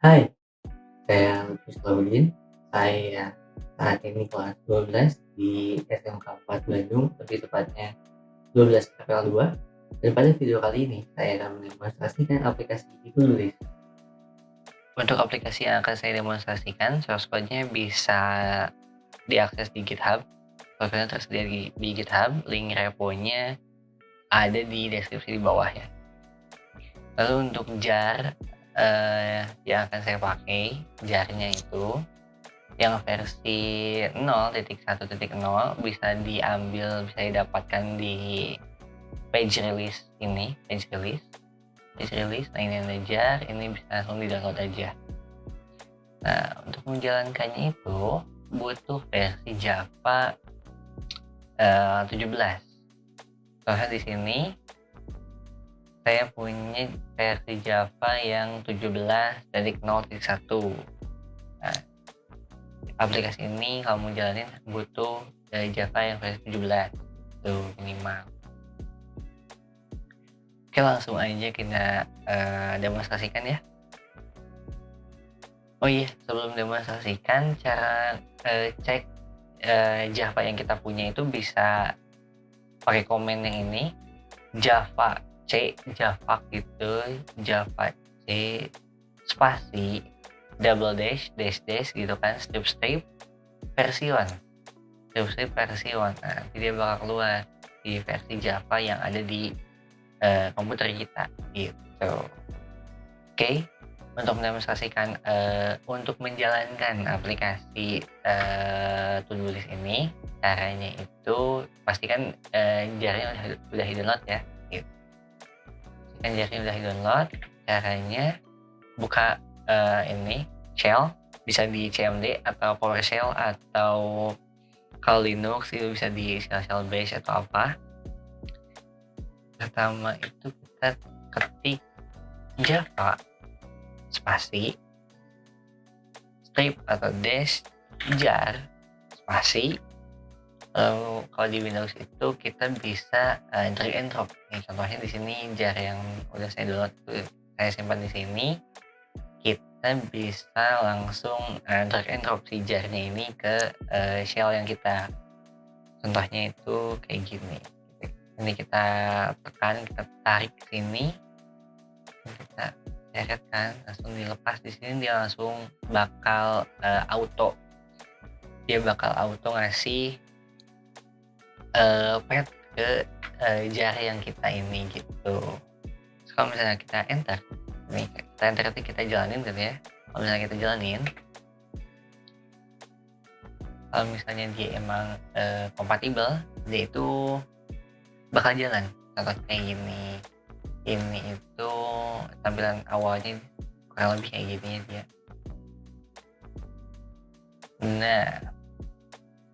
Hai, saya Lutfi Salahuddin. Saya saat ini kelas 12 di SMK 4 Bandung, lebih tepatnya 12 KPL 2. Dan pada video kali ini, saya akan mendemonstrasikan aplikasi Tulis. Untuk aplikasi yang akan saya demonstrasikan, source code-nya bisa diakses di GitHub. Source code-nya tersedia di GitHub, link repo-nya ada di deskripsi di bawah ya. Lalu untuk jar yang akan saya pakai, jar-nya itu yang versi 0.1.0 bisa diambil, bisa didapatkan di page release ini, page release. Nah ini ada jar, ini bisa langsung di download aja. Nah, untuk menjalankannya itu butuh versi Java 17. Soalnya di sini saya punya versi Java yang 17.0.1. Nah, aplikasi ini kalau mau jalanin butuh dari Java yang versi 17 tuh minimal. Oke, langsung aja kita demonstrasikan ya. Oh iya, sebelum demonstrasikan, cara cek Java yang kita punya itu bisa pakai komen yang ini, Java C, Java gitu, Java C spasi double dash gitu kan, strip versi 1, strip versi 1. Nah, nanti dia bakal keluar di versi Java yang ada di komputer kita gitu. Oke. Untuk mendemonstrasikan untuk menjalankan aplikasi Todoist ini, caranya itu pastikan jarnya udah di-download ya gitu. Pastikan jarnya udah di-download. Caranya buka ini shell, bisa di cmd atau PowerShell, atau kalau Linux itu bisa di shell base atau apa. Pertama itu kita ketik Java spasi strip atau dash jar spasi. Lalu kalau di Windows itu kita bisa drag and drop. Nih, contohnya di sini jar yang udah saya download, saya simpan di sini. Kita bisa langsung drag and drop si jarnya ini ke shell yang kita. Contohnya itu kayak gini. Ini kita tekan, kita tarik ke sini, kita seret kan, langsung dilepas. Di sini dia langsung bakal auto ngasih path ke jar yang kita ini gitu. Terus kalau misalnya kita enter, nih kita enter nanti kita jalanin gitu ya. Kalau misalnya kita jalanin, kalau misalnya dia emang kompatibel, dia itu bakal jalan. Contoh kayak gini, ini itu tampilan awalnya kurang lebih kayak gini dia. Nah,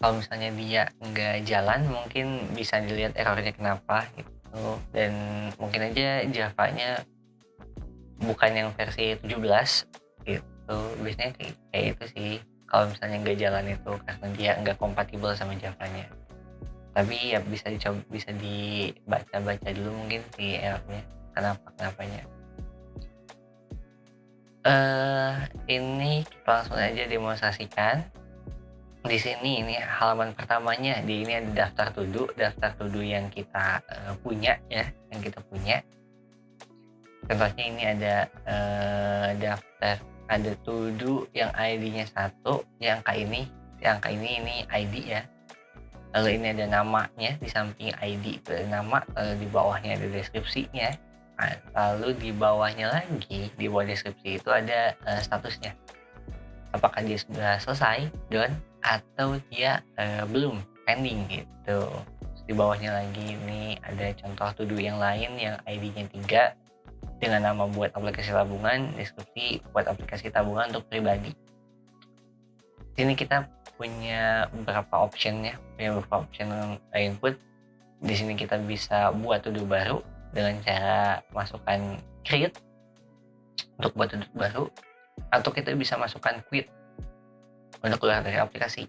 kalau misalnya dia nggak jalan, mungkin bisa dilihat errornya kenapa gitu, dan mungkin aja Java-nya bukan yang versi 17 gitu. Biasanya kayak itu sih kalau misalnya nggak jalan itu, karena dia nggak kompatibel sama Java-nya. Tapi ya bisa dibaca dulu mungkin si errornya kenapanya. Ini kita langsung aja demonstrasikan. Di sini ini halaman pertamanya, di ini ada daftar to do yang kita punya ya, yang kita punya. Contohnya ini ada daftar, ada to do yang ID-nya 1, yang angka ini ID ya. Lalu ini ada namanya, di samping ID itu ada nama, lalu di bawahnya ada deskripsinya. Nah, lalu di bawahnya lagi, di bawah deskripsi itu ada statusnya. Apakah dia sudah selesai, done, atau dia belum, pending gitu. Terus di bawahnya lagi ini ada contoh to do yang lain yang ID-nya 3 dengan nama buat aplikasi tabungan, deskripsi buat aplikasi tabungan untuk pribadi. Sini kita punya beberapa option input. Di sini kita bisa buat to do baru dengan cara masukkan create untuk buat to do baru, atau kita bisa masukkan quit untuk keluar dari aplikasi,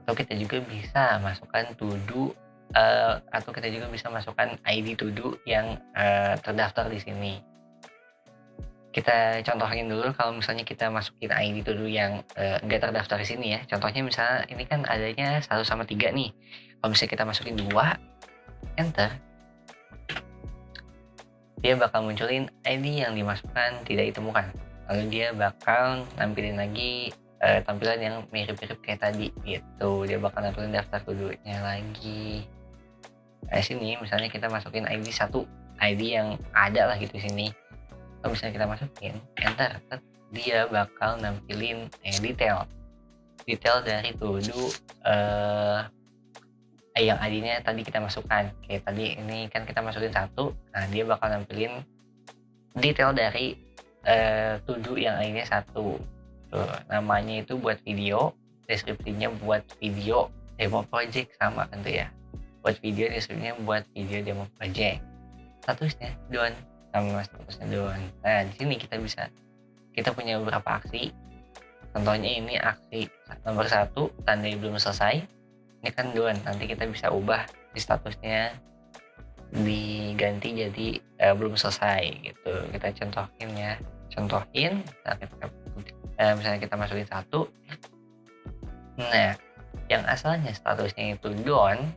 atau kita juga bisa masukkan to do atau kita juga bisa masukkan ID to do yang terdaftar di sini. Kita contohin dulu kalau misalnya kita masukin ID dulu yang nggak terdaftar di sini ya. Contohnya misalnya ini kan adanya 1 sama 3 nih. Kalau misalnya kita masukin 2, enter, dia bakal munculin ID yang dimasukkan tidak ditemukan. Lalu dia bakal nampilin lagi tampilan yang mirip-mirip kayak tadi gitu. Dia bakal nampilin daftar to-do-nya lagi. Nah, sini misalnya kita masukin ID 1, ID yang ada lah gitu di sini. Kalau misalnya kita masukin enter, dia bakal nampilin detail dari to-do yang ID-nya tadi kita masukkan. Kayak tadi ini kan kita masukin 1, nah dia bakal nampilin detail dari to-do yang ID-nya 1. Tuh, namanya itu buat video, deskripsinya buat video demo project sama kan tuh ya. Buat video, deskripsinya buat video demo project. Statusnya done, sama statusnya done. Nah, di sini kita punya beberapa aksi. Contohnya ini aksi nomor 1, tandai belum selesai. Ini kan done, nanti kita bisa ubah di statusnya diganti jadi belum selesai gitu. Kita contohin ya. Misalnya kita masukin 1. Nah, yang asalnya statusnya itu done,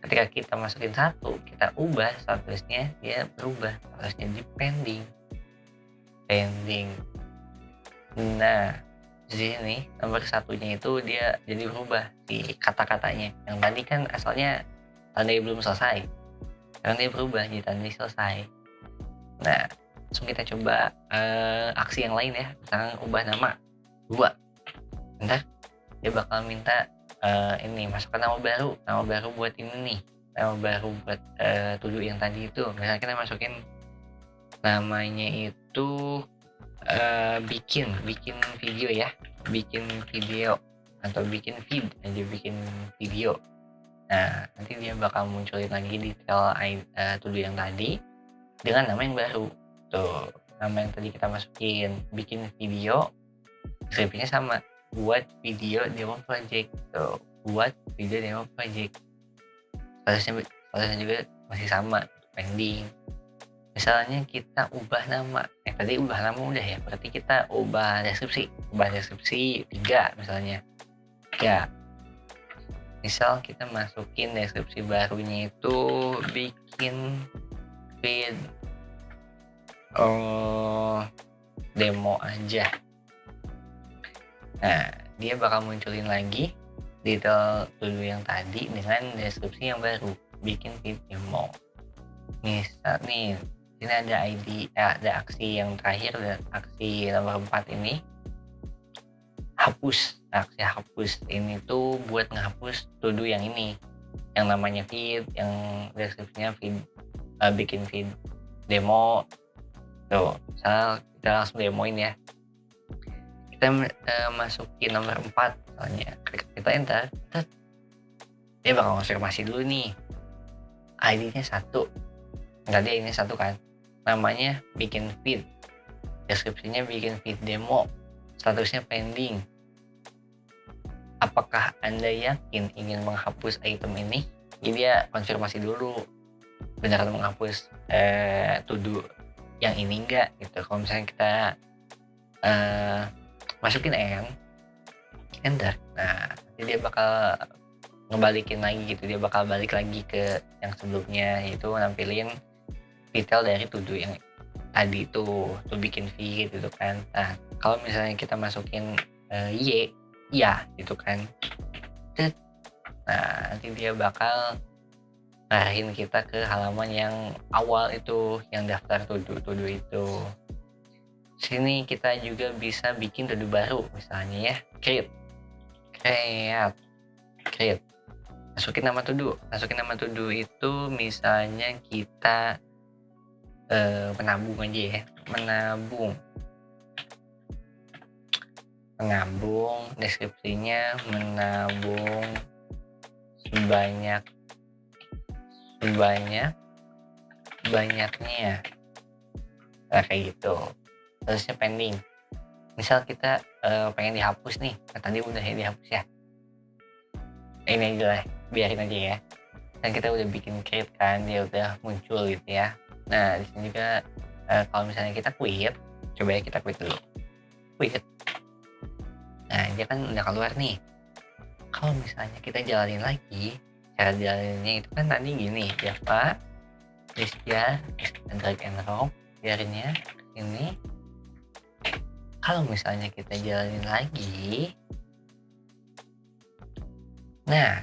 ketika kita masukin 1, kita ubah statusnya, dia berubah statusnya di pending. Nah, di sini nomor 1-nya itu dia jadi berubah di kata-katanya. Yang tadi kan asalnya tandai belum selesai, sekarang dia berubah jadi tandai selesai. Nah, langsung kita coba aksi yang lain ya. Misalkan ubah nama 2. Bentar, dia bakal minta ini masukkan nama baru buat ini nih, nama baru buat to-do yang tadi itu. Misalnya kita masukin namanya itu bikin video ya, bikin video atau bikin feed aja, bikin video. Nah, nanti dia bakal munculin lagi detail to-do yang tadi dengan nama yang baru. Tuh, nama yang tadi kita masukin, bikin video, deskripsinya sama, buat video demo project. Tuh, buat video demo project. Statusnya juga masih sama, pending. Misalnya kita ubah nama, tadi ubah nama udah ya, berarti kita ubah deskripsi 3 misalnya. Ya, misal kita masukin deskripsi barunya itu bikin feed demo aja. Nah, dia bakal munculin lagi detail to-do yang tadi dengan deskripsi yang baru, bikin feed demo. Misal nih, ini ada ada aksi yang terakhir, dan aksi nomor 4 ini hapus. Aksi hapus ini tuh buat ngehapus to-do yang ini, yang namanya feed, yang deskripsinya feed, bikin feed demo. Tuh, misal kita langsung demoin ya. Kita masukin nomor 4 misalnya, kita enter, dia bakal konfirmasi dulu nih, ID-nya 1. Tadi ini 1 kan, namanya bikin feed, deskripsinya bikin feed demo, statusnya pending. Apakah Anda yakin ingin menghapus item ini? Jadi dia konfirmasi dulu beneran menghapus to-do yang ini enggak gitu. Kalau misalnya kita masukin enter, nah nanti dia bakal ngebalikin lagi gitu, dia bakal balik lagi ke yang sebelumnya, yaitu nampilin detail dari to-do yang tadi tuh bikin feed gitu kan. Nah, kalau misalnya kita masukin ya gitu kan, nah nanti dia bakal ngarahin kita ke halaman yang awal itu, yang daftar to-do itu. Sini kita juga bisa bikin to-do baru, misalnya ya, create. Masukin nama to-do itu misalnya kita menabung aja ya, menabung, deskripsinya menabung banyaknya, nah kayak gitu. Terusnya pending, misal kita pengen dihapus nih, tadi udah ya dihapus ya, ini aja lah, biarin aja ya. Dan kita udah bikin create kan, dia udah muncul gitu ya. Nah, di sini juga kalau misalnya kita quit, coba ya kita quit dulu, quit. Nah, dia kan udah keluar nih. Kalau misalnya kita jalanin lagi, cara jalaninnya itu kan tadi gini, Java, Listia, drag and drop, biarinnya ini. Kalau misalnya kita jalanin lagi, nah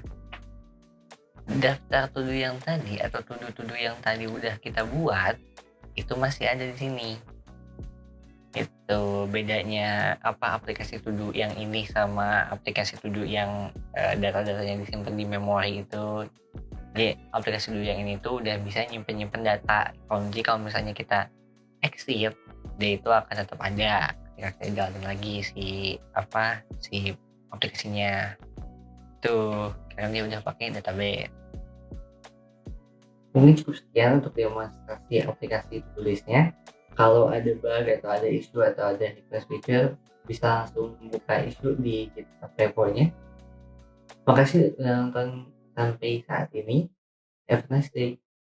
daftar to do yang tadi atau to do yang tadi udah kita buat itu masih ada di sini. Itu bedanya apa aplikasi to do yang ini sama aplikasi to do yang data-datanya disimpan di memori itu. Jadi aplikasi to do yang ini tuh udah bisa nyimpen data. Kalau misalnya kita exit, dia itu akan tetap ada ketika kita jalanin lagi si aplikasinya tuh, karena dia udah pakai database. Mungkin cukup sekian untuk demonstrasi aplikasi tulisnya. Kalau ada bug atau ada isu atau ada request feature, bisa langsung buka isu di GitHub repo-nya. Makasih udah nonton sampai saat ini. Have a nice day.